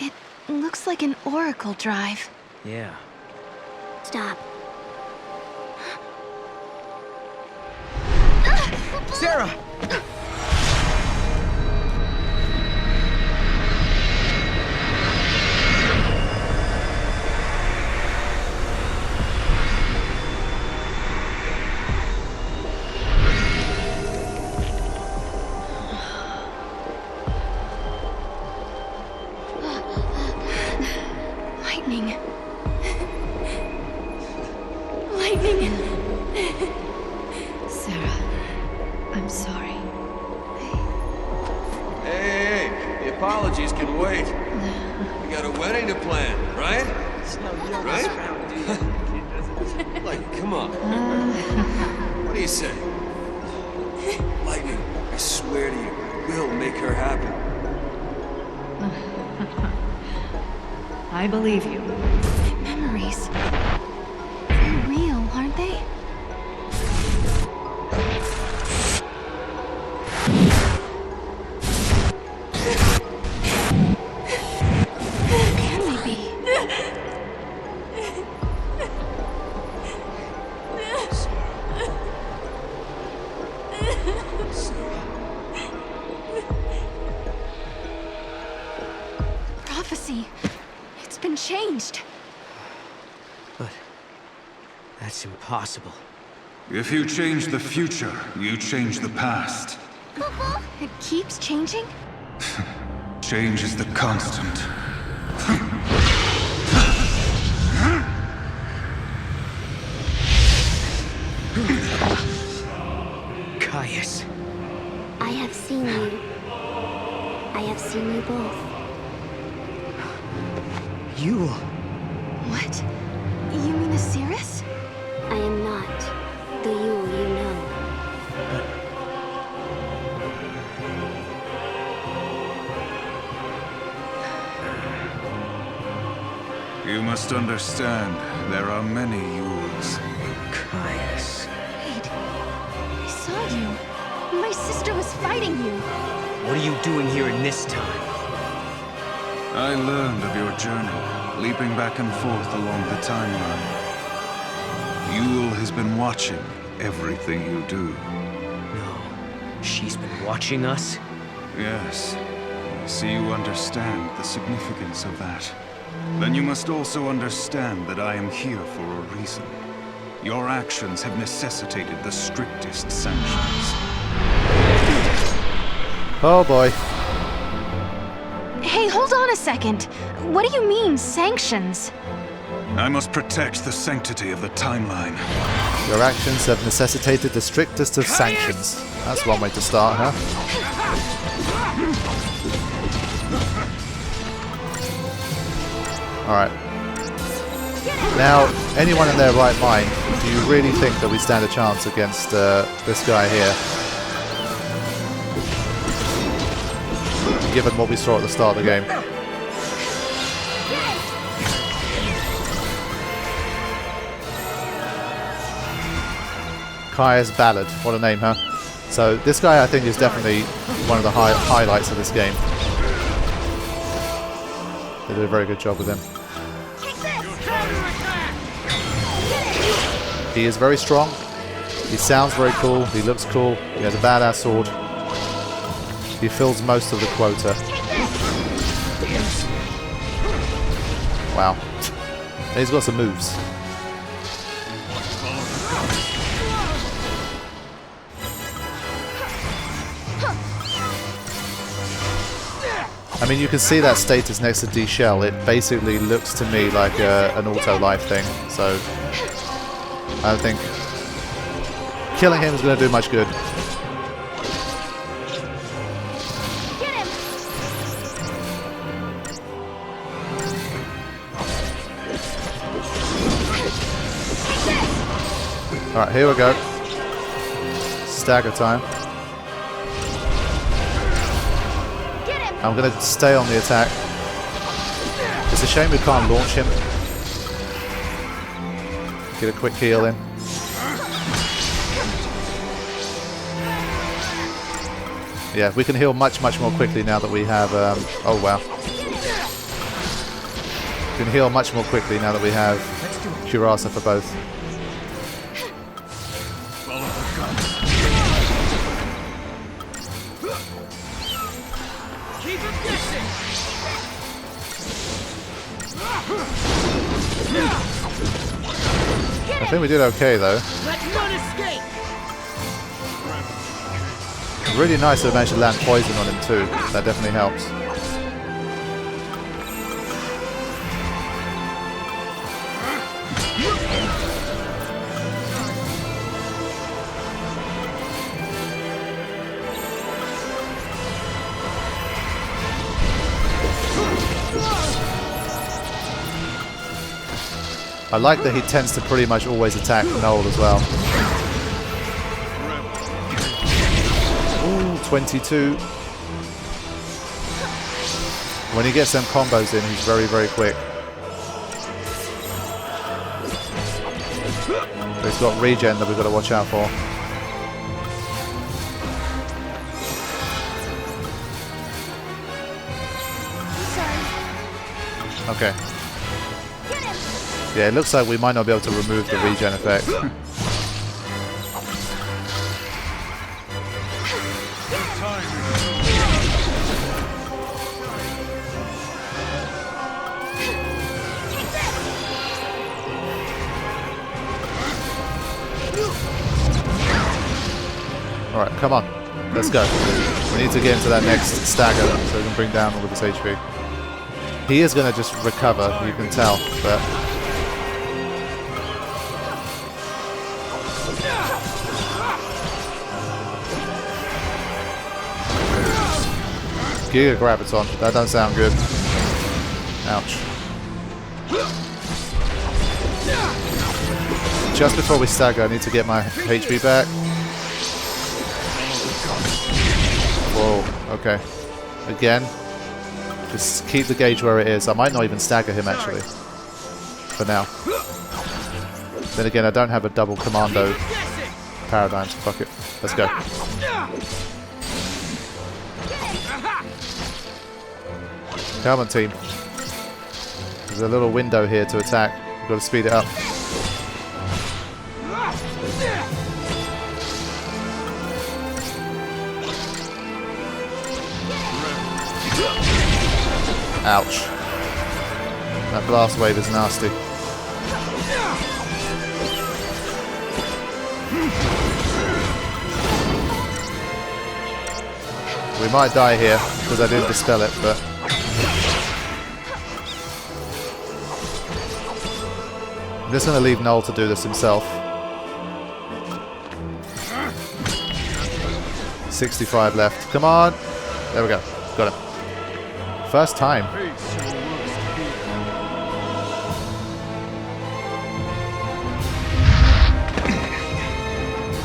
It looks like an oracle drive. Yeah. Stop. Sarah! Lightning. Lightning. Sarah, I'm sorry. Hey, the apologies can wait. We got a wedding to plan, right? Right? Like, come on. What do you say? Lightning, I swear to you, we'll make her happy. I believe you. My memories. They're real, aren't they? Can they be? Prophecy. It's been changed. But that's impossible. If you change the future, you change the past. It keeps changing? Change is the constant. Caius. I have seen you. I have seen you both. You... What? You mean Osiris? I am not the Yule you know. You must understand, there are many Yules. Caius. Wait. I saw you. My sister was fighting you. What are you doing here in this time? I learned of your journey, leaping back and forth along the timeline. Yule has been watching everything you do. No. She's been watching us? Yes. I see you understand the significance of that. Then you must also understand that I am here for a reason. Your actions have necessitated the strictest sanctions. Oh boy. Hey, hold on a second. What do you mean, sanctions? I must protect the sanctity of the timeline. Your actions have necessitated the strictest of sanctions. That's one way to start, huh? Alright. Now, anyone in their right mind, do you really think that we stand a chance against this guy here? Given what we saw at the start of the game. Caius Ballad, what a name, huh? So this guy I think is definitely one of the highlights of this game. They did a very good job with him. He is very strong, he sounds very cool, he looks cool, he has a badass sword. He fills most of the quota. Wow. And he's got some moves. I mean, you can see that status next to D Shell. It basically looks to me like an auto life thing. So I don't think killing him is going to do much good. Alright, here we go. Stagger time. I'm going to stay on the attack. It's a shame we can't launch him. Get a quick heal in. Yeah, we can heal much more quickly now that we have... oh, wow. can heal much more quickly now that we have Curasa for both. Follow the gun. Keep him guessing! I think we did okay though. Let none escape! Really nice that I managed to land poison on him too. That definitely helps. I like that he tends to pretty much always attack Noel as well. Ooh, 22. When he gets them combos in, he's very, very quick. But he's got regen that we've got to watch out for. Okay. Yeah, it looks like we might not be able to remove the regen effect. Alright, come on. Let's go. We need to get into that next stagger so we can bring down all of his HP. He is going to just recover, you can tell, but... Giga Graviton. That doesn't sound good. Ouch. Just before we stagger, I need to get my HP back. Whoa, okay. Again. Just keep the gauge where it is. I might not even stagger him, actually. For now. Then again, I don't have a double commando paradigm, so fuck it. Let's go. Come on, team. There's a little window here to attack. We've got to speed it up. Ouch. That blast wave is nasty. We might die here because I didn't dispel it, but... I'm just going to leave Noel to do this himself. 65 left. Come on! There we go. Got him. First time.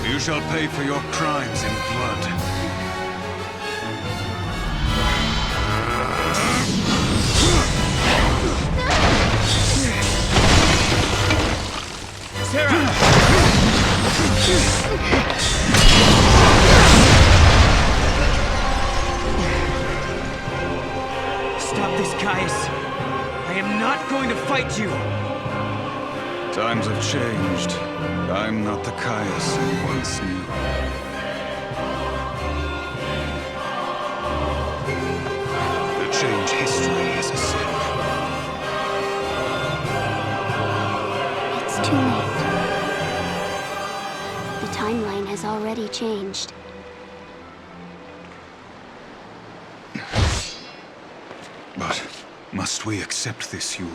You shall pay for your crimes in blood. Stop this, Caius. I am not going to fight you. Times have changed. I'm not the Caius I once knew. To change history is a sin. It's too late. The timeline has already changed. But must we accept this, Yule?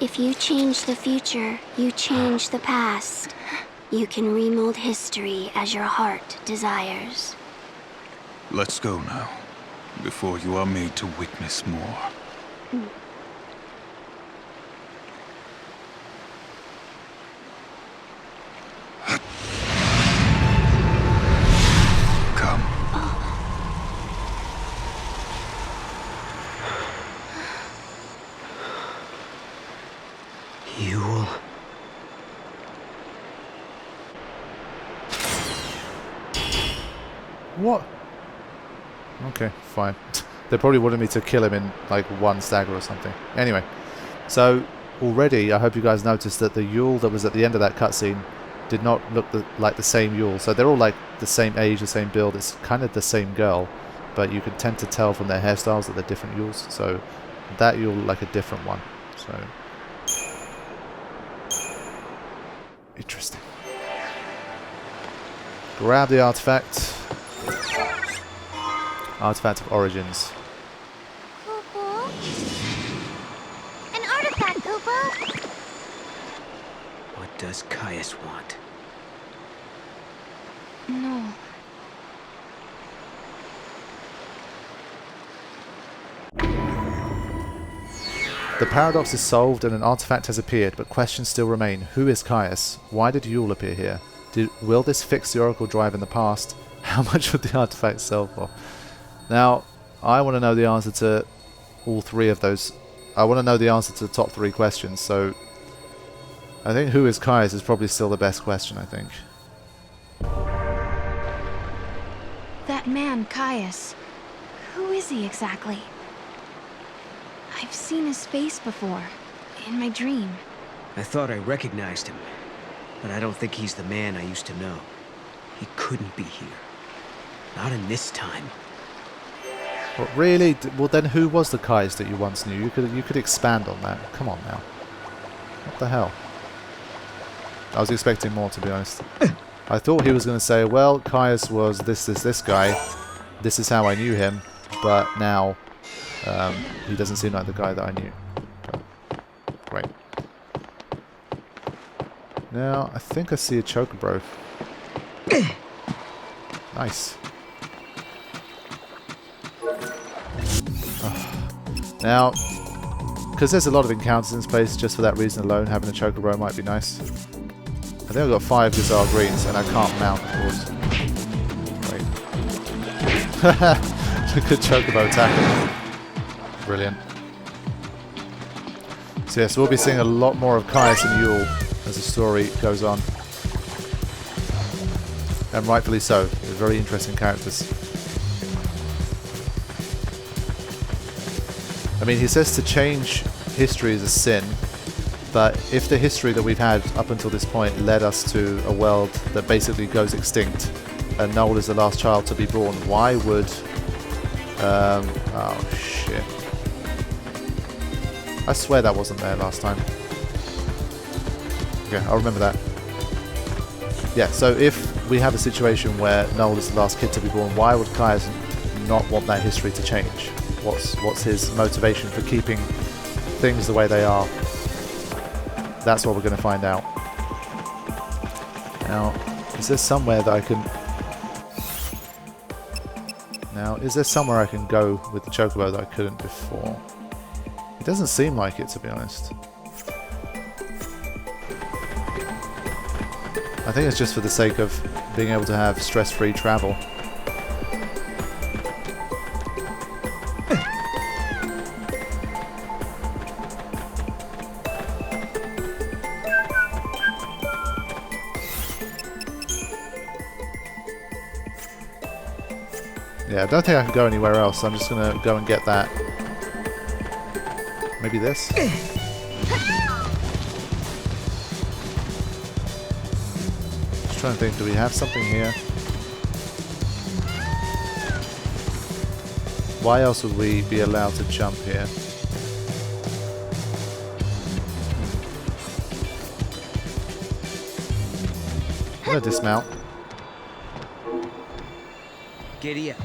If you change the future, you change the past. You can remold history as your heart desires. Let's go now, before you are made to witness more. Come. Yule. What? Okay, fine. They probably wanted me to kill him in like one stagger or something. Anyway, so already I hope you guys noticed that the Yule that was at the end of that cutscene did not look like the same Yule. So they're all like the same age, the same build. It's kind of the same girl, but you can tend to tell from their hairstyles that they're different Yules. So that Yule looked like a different one. So interesting. Grab the artifact. Artifact of Origins. Poo-poo? An artifact, Poo-poo! What does Caius want? No. The paradox is solved and an artifact has appeared, but questions still remain. Who is Caius? Why did Yule appear here? Will this fix the Oracle drive in the past? How much would the artifact sell for? Now, I want to know the answer to all three of those. I want to know the answer to the top three questions, so I think who is Caius is probably still the best question, I think. That man, Caius. Who is he exactly? I've seen his face before, in my dream. I thought I recognized him, but I don't think he's the man I used to know. He couldn't be here. Not in this time. What, really? Well, then who was the Caius that you once knew? You could expand on that. Come on now. What the hell? I was expecting more, to be honest. I thought he was going to say, well, Caius was this guy. This is how I knew him, but now he doesn't seem like the guy that I knew. But, great. Now, I think I see a Chocobro. Nice. Now, because there's a lot of encounters in space, just for that reason alone, having a Chocobro might be nice. I think I've got 5 Gazar Greens, and I can't mount, of course. Great. Look at Chocobo attacking. Brilliant. So yes, we'll be seeing a lot more of Caius and Yule as the story goes on. And rightfully so. They're very interesting characters. I mean, he says to change history is a sin, but if the history that we've had up until this point led us to a world that basically goes extinct, and Noel is the last child to be born, why would... oh, shit. I swear that wasn't there last time. Okay, I'll remember that. Yeah, so if we have a situation where Noel is the last kid to be born, why would Caius not want that history to change? What's his motivation for keeping things the way they are? That's what we're going to find out. Now, is there somewhere that I can... Now, is there somewhere I can go with the Chocobo that I couldn't before? It doesn't seem like it, to be honest. I think it's just for the sake of being able to have stress-free travel. Yeah, I don't think I can go anywhere else. I'm just going to go and get that. Maybe this? Just trying to think, do we have something here? Why else would we be allowed to jump here? I'm going to dismount. Giddy up.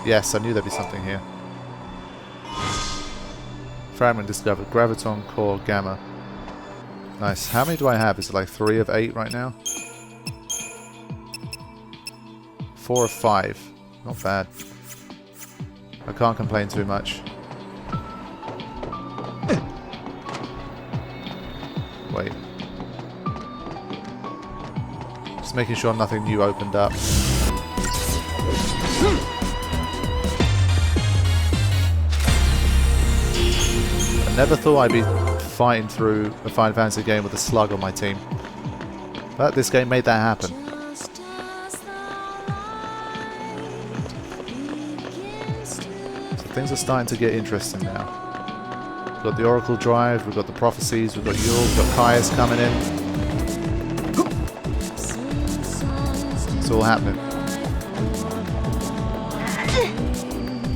Yes, I knew there'd be something here. Fragment discovered. Graviton core gamma. Nice. How many do I have? Is it like 3 of 8 right now? 4 of 5. Not bad. I can't complain too much. Wait. Just making sure nothing new opened up. I never thought I'd be fighting through a Final Fantasy game with a slug on my team. But this game made that happen. things are starting to get interesting now. We've got the Oracle Drive, we've got the Prophecies, we've got Yule, we've got Caius coming in. It's all happening.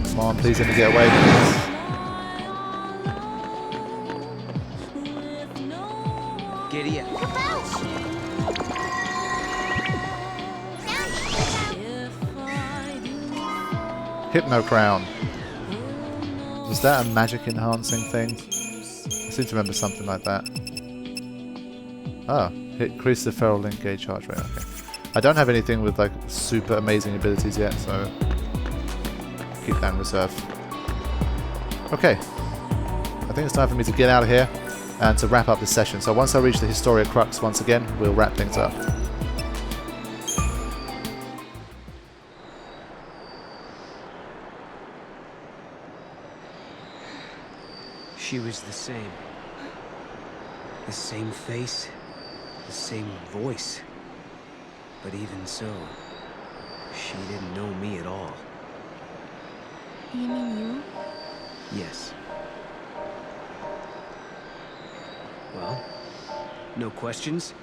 Come on, please let me get away from this. Giddy up. Hypno Crown. Was that a magic enhancing thing? I seem to remember something like that. Oh, increase the feral link gauge charge rate. Okay. I don't have anything with like super amazing abilities yet, so keep that in reserve. Okay. I think it's time for me to get out of here and to wrap up this session. So once I reach the Historia Crux once again, we'll wrap things up. She was the same. The same face, the same voice. But even so, she didn't know me at all. You mean you? Yes. Well, no questions?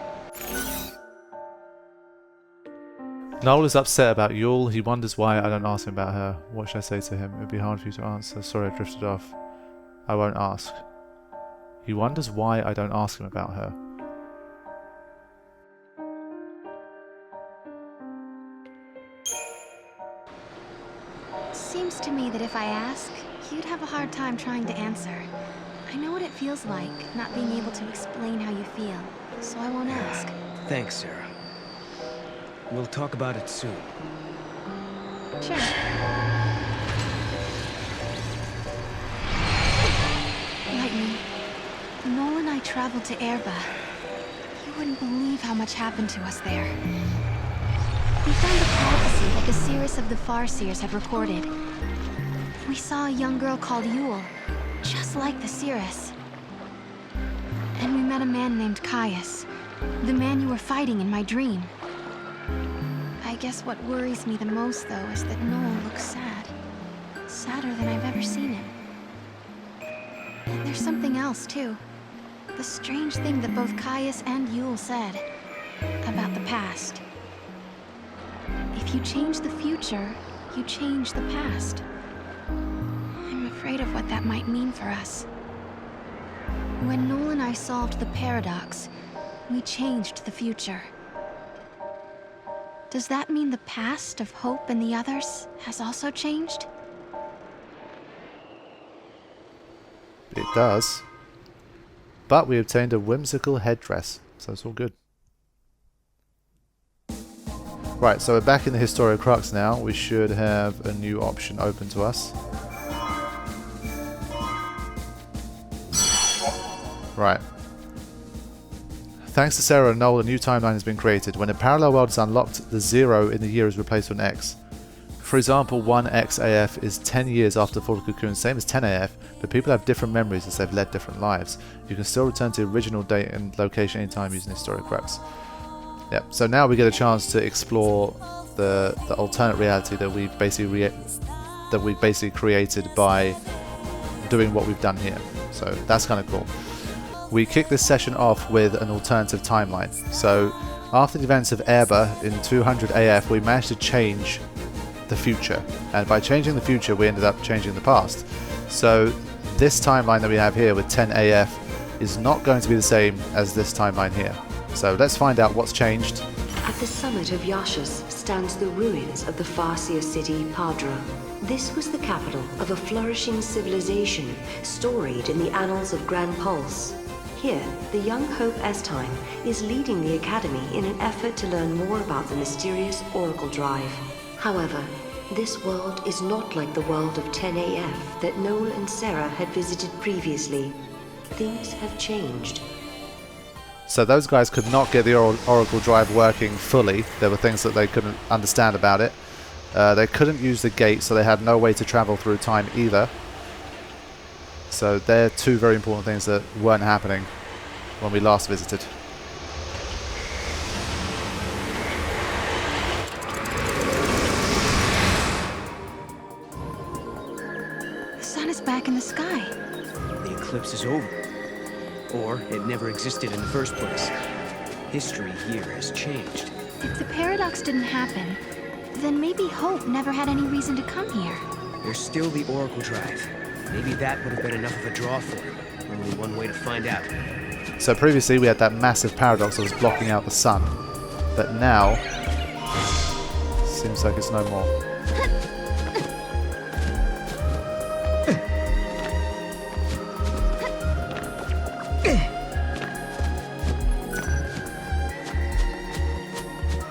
Noel is upset about Yule. He wonders why I don't ask him about her. What should I say to him? It would be hard for you to answer. Sorry, I drifted off. I won't ask. He wonders why I don't ask him about her. Seems to me that if I ask, you'd have a hard time trying to answer. I know what it feels like, not being able to explain how you feel, so I won't ask. Thanks, Sarah. We'll talk about it soon. Sure. Lightning, Noel and I traveled to Oerba. You wouldn't believe how much happened to us there. We found a prophecy that the seers of the Farseers had recorded. We saw a young girl called Yule, just like the seeress. And we met a man named Caius, the man you were fighting in my dream. I guess what worries me the most, though, is that Noel looks sad. Sadder than I've ever seen him. And there's something else, too. The strange thing that both Caius and Yule said about the past. If you change the future, you change the past. I'm afraid of what that might mean for us. When Noel and I solved the paradox, we changed the future. Does that mean the past of Hope and the others has also changed? It does. But we obtained a whimsical headdress, so it's all good. Right, so we're back in the Historia Crux now. We should have a new option open to us. Right. Thanks to Sarah and Noel, a new timeline has been created. When a parallel world is unlocked, the 0 in the year is replaced with an X. For example, 1XAF is 10 years after the fall of Cocoon, same as 10AF, but people have different memories as they've led different lives. You can still return to the original date and location anytime using Historia Crux. Yep, so now we get a chance to explore the alternate reality that we basically created by doing what we've done here. So that's kind of cool. We kick this session off with an alternative timeline. So after the events of Oerba in 200 AF, we managed to change the future, and by changing the future we ended up changing the past. So this timeline that we have here with 10 AF is not going to be the same as this timeline here. So let's find out what's changed. At the summit of Yashus stands the ruins of the Farseer city Padra. This was the capital of a flourishing civilization storied in the annals of Grand Pulse. Here, the young Hope Estine is leading the Academy in an effort to learn more about the mysterious Oracle Drive. However, this world is not like the world of 10AF that Noel and Sarah had visited previously. Things have changed. So those guys could not get the Oracle Drive working fully. There were things that they couldn't understand about it. They couldn't use the gate, so they had no way to travel through time either. So they're two very important things that weren't happening when we last visited. back in the sky. The eclipse is over. Or it never existed in the first place. History here has changed. If the paradox didn't happen, then maybe Hope never had any reason to come here. There's still the Oracle Drive. Maybe that would have been enough of a draw for him. Only one way to find out. So previously we had that massive paradox that was blocking out the sun. But now, seems like it's no more.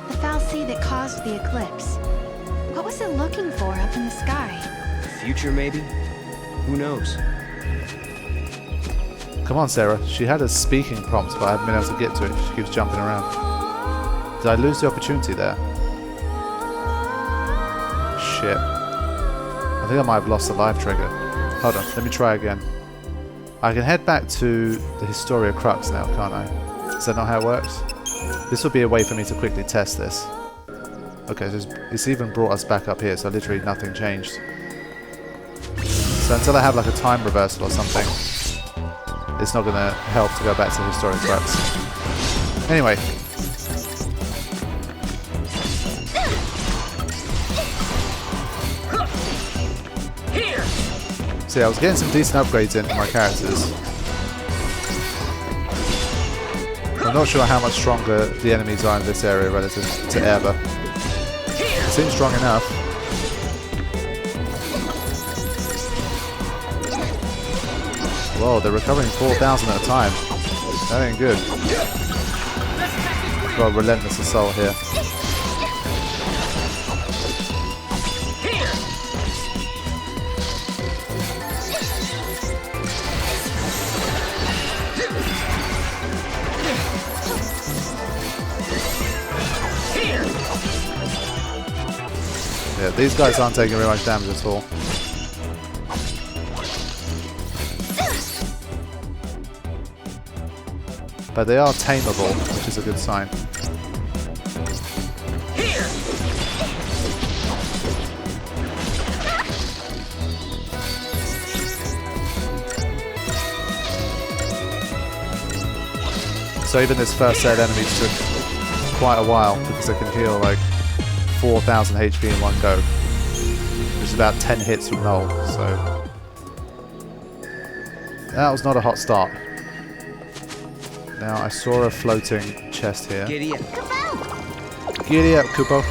The foul sea that caused the eclipse. What was it looking for up in the sky? The future, maybe? Who knows? Come on, Sarah. She had a speaking prompt, but I haven't been able to get to it. She keeps jumping around. Did I lose the opportunity there? Shit. I think I might have lost the live trigger. Hold on, let me try again. I can head back to the Historia Crux now, can't I? Is that not how it works? This would be a way for me to quickly test this. Okay, so it's even brought us back up here, so literally nothing changed. So until I have like a time reversal or something, it's not going to help to go back to the Historic Crux. Anyway. See, I was getting some decent upgrades into my characters. I'm not sure how much stronger the enemies are in this area relative to Oerba. It seems strong enough. Whoa, they're recovering 4,000 at a time. That ain't good. Got a relentless assault here. Yeah, these guys aren't taking very much damage at all. But they are tameable, which is a good sign. So even this first set of enemies took quite a while because they can heal like 4,000 HP in one go. Which is about 10 hits from Null, so... That was not a hot start. Now I saw a floating chest here. Giddy up. Giddy up, Kupo.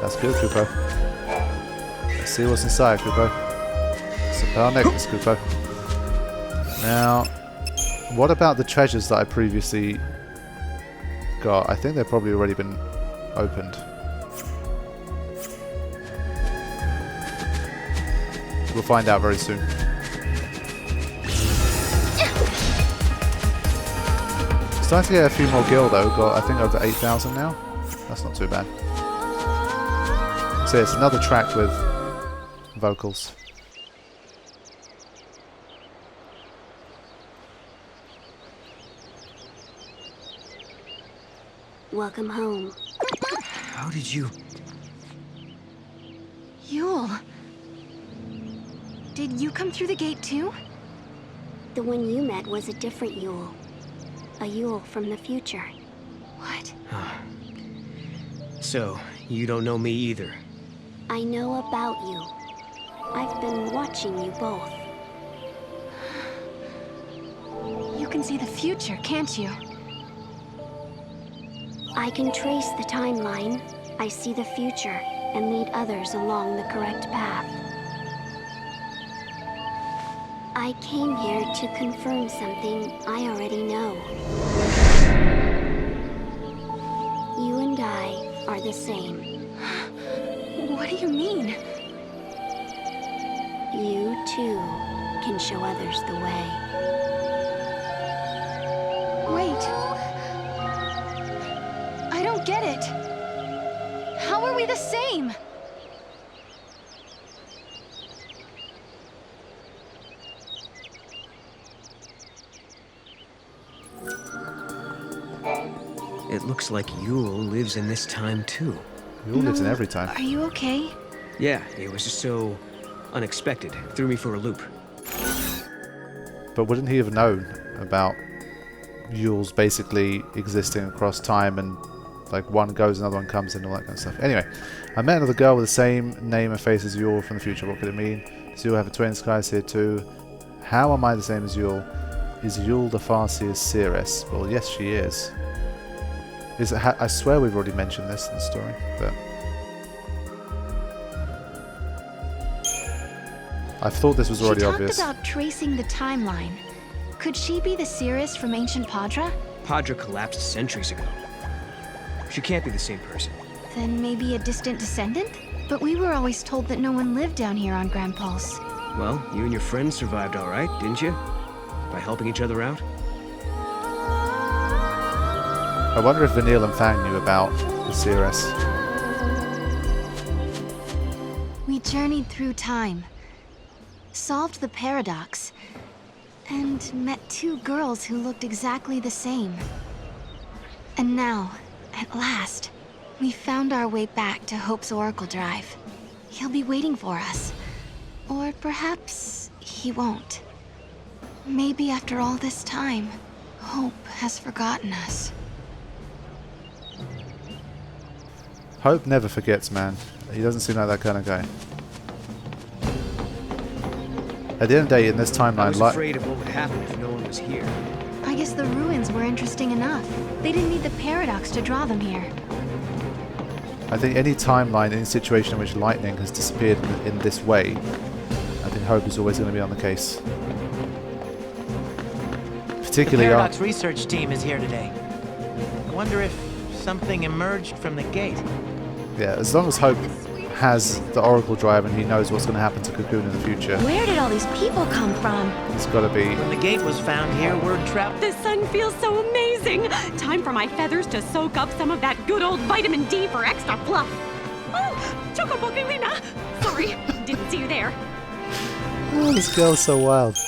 That's good, Kupo. Let's see what's inside, Kupo. It's a pearl necklace, Kupo. Now, what about the treasures that I previously got? I think they've probably already been opened. We'll find out very soon. Starting to get a few more gil though. Got I think over 8,000 now. That's not too bad. So it's another track with vocals. Welcome home. How did you... Yule. Did you come through the gate too? The one you met was a different Yule. A Yule from the future. What? So, you don't know me either? I know about you. I've been watching you both. You can see the future, can't you? I can trace the timeline. I see the future and lead others along the correct path. I came here to confirm something I already know. You and I are the same. What do you mean? You, too, can show others the way. Wait. I don't get it. How are we the same? It looks like Yule lives in this time too. Yule lives in every time. Are you okay? Yeah, it was just so Unexpected. Threw me for a loop. But wouldn't he have known about Yules basically existing across time and like one goes, another one comes and all that kind of stuff? Anyway, I met another girl with the same name and face as Yule from the future. What could it mean? Does Yule have a twin? Caius here too. How am I the same as Yule? Is Yule the Farseer's seeress? Well, yes, she is. Is it I swear we've already mentioned this in the story, but I thought this was already obvious. She talked about tracing the timeline. Could she be the seeress from ancient Padra? Padra collapsed centuries ago. She can't be the same person. Then maybe a distant descendant? But we were always told that no one lived down here on Grand Pulse. Well, you and your friends survived all right, didn't you? By helping each other out? I wonder if Vanille and Fang knew about the seeress. We journeyed through time, solved the paradox, and met two girls who looked exactly the same. And now, at last, we found our way back to Hope's Oracle Drive. He'll be waiting for us. Or perhaps he won't. Maybe after all this time, Hope has forgotten us. Hope never forgets, man. He doesn't seem like that kind of guy. At the end of the day, in this timeline, I was afraid of what would happen if no one was here. I guess the ruins were interesting enough. They didn't need the paradox to draw them here. I think any timeline, any situation in which lightning has disappeared in this way, I think Hope is always going to be on the case. Particularly the Paradox research team is here today. I wonder if something emerged from the gate. Yeah, as long as Hope has the Oracle Drive and he knows what's going to happen to Cocoon in the future. Where did all these people come from? It's got to be... When the gate was found here, word traveled. The sun feels so amazing. Time for my feathers to soak up some of that good old vitamin D for extra fluff. Oh, Chocobo. Sorry, didn't see you there. Oh, this girl's so wild.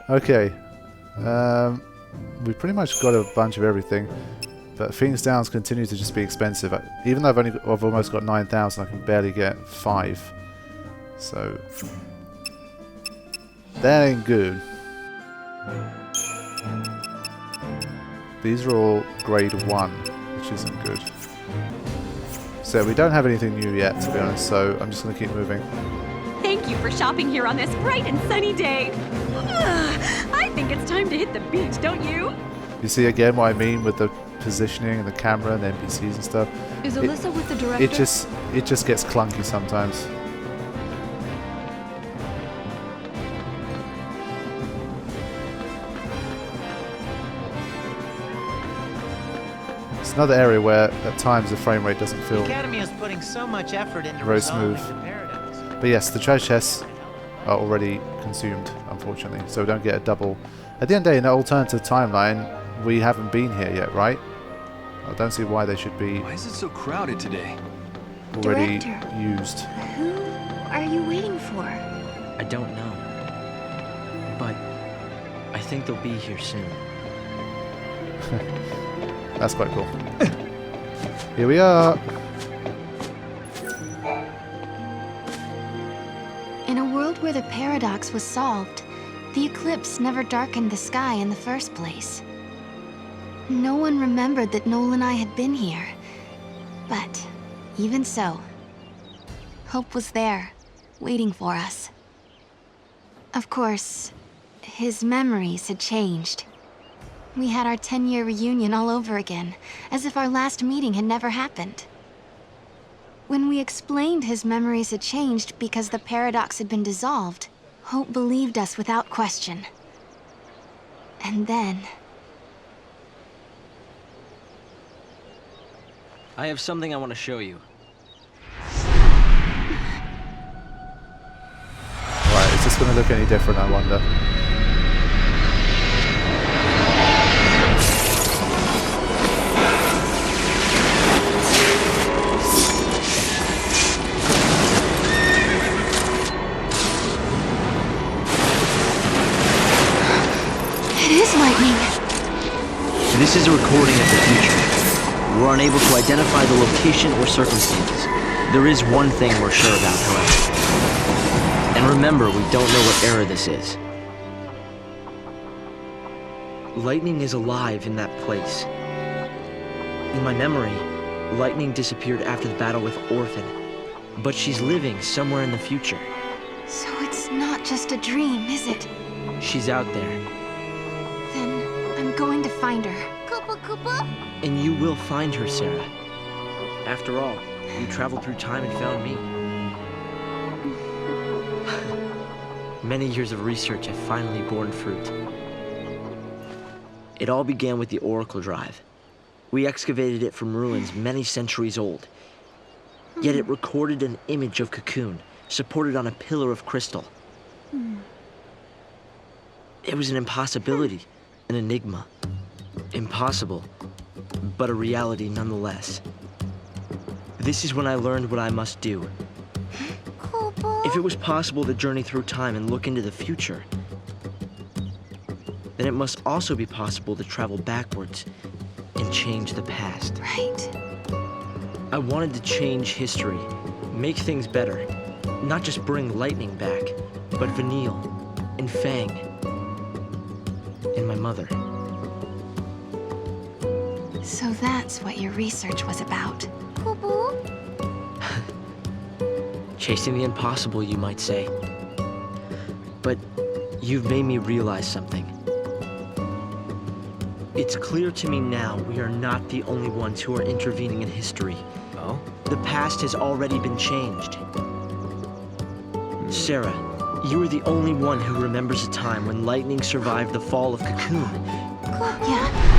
Okay. We pretty much got a bunch of everything. But Phoenix Downs continue to just be expensive. Even though I've almost got 9,000, I can barely get 5. So that ain't good. These are all grade 1, which isn't good. So we don't have anything new yet, to be honest. So I'm just going to keep moving. Thank you for shopping here on this bright and sunny day. I think it's time to hit the beach, don't you? You see again what I mean with the positioning and the camera and the NPCs and stuff. Is Alyssa with the director? It just gets clunky sometimes. It's another area where at times the frame rate doesn't feel The Academy is putting so much effort into very resolving smooth. the paradox. But yes, the treasure chests are already consumed, unfortunately, so we don't get a double. At the end of the day, in the alternative timeline, we haven't been here yet, right? I don't see why they should be Why is it so crowded today? already Director. used. Who are you waiting for? I don't know. But I think they'll be here soon. That's quite cool. Here we are. In a world where the paradox was solved, the eclipse never darkened the sky in the first place. No one remembered that Noel and I had been here. But even so, Hope was there, waiting for us. Of course, his memories had changed. We had our 10-year reunion all over again, as if our last meeting had never happened. When we explained his memories had changed because the paradox had been dissolved, Hope believed us without question. And then... I have something I want to show you. Right, is this going to look any different, I wonder? It is lightning! This is a recording of the future. We're unable to identify the location or circumstances. There is one thing we're sure about, however. And remember, we don't know what era this is. Lightning is alive in that place. In my memory, Lightning disappeared after the battle with Orphan, but she's living somewhere in the future. So it's not just a dream, is it? She's out there. Then I'm going to find her. Koopa Koopa? And you will find her, Sarah. After all, you traveled through time and found me. Many years of research have finally borne fruit. It all began with the Oracle Drive. We excavated it from ruins many centuries old. Yet it recorded an image of Cocoon, supported on a pillar of crystal. It was an impossibility, an enigma. Impossible, but a reality nonetheless. This is when I learned what I must do. If it was possible to journey through time and look into the future, then it must also be possible to travel backwards and change the past. Right. I wanted to change history, make things better, not just bring Lightning back, but Vanille and Fang and my mother. So that's what your research was about. Chasing the impossible, you might say. But you've made me realize something. It's clear to me now we are not the only ones who are intervening in history. Oh? The past has already been changed. Sarah, you are the only one who remembers a time when Lightning survived the fall of Cocoon. Yeah.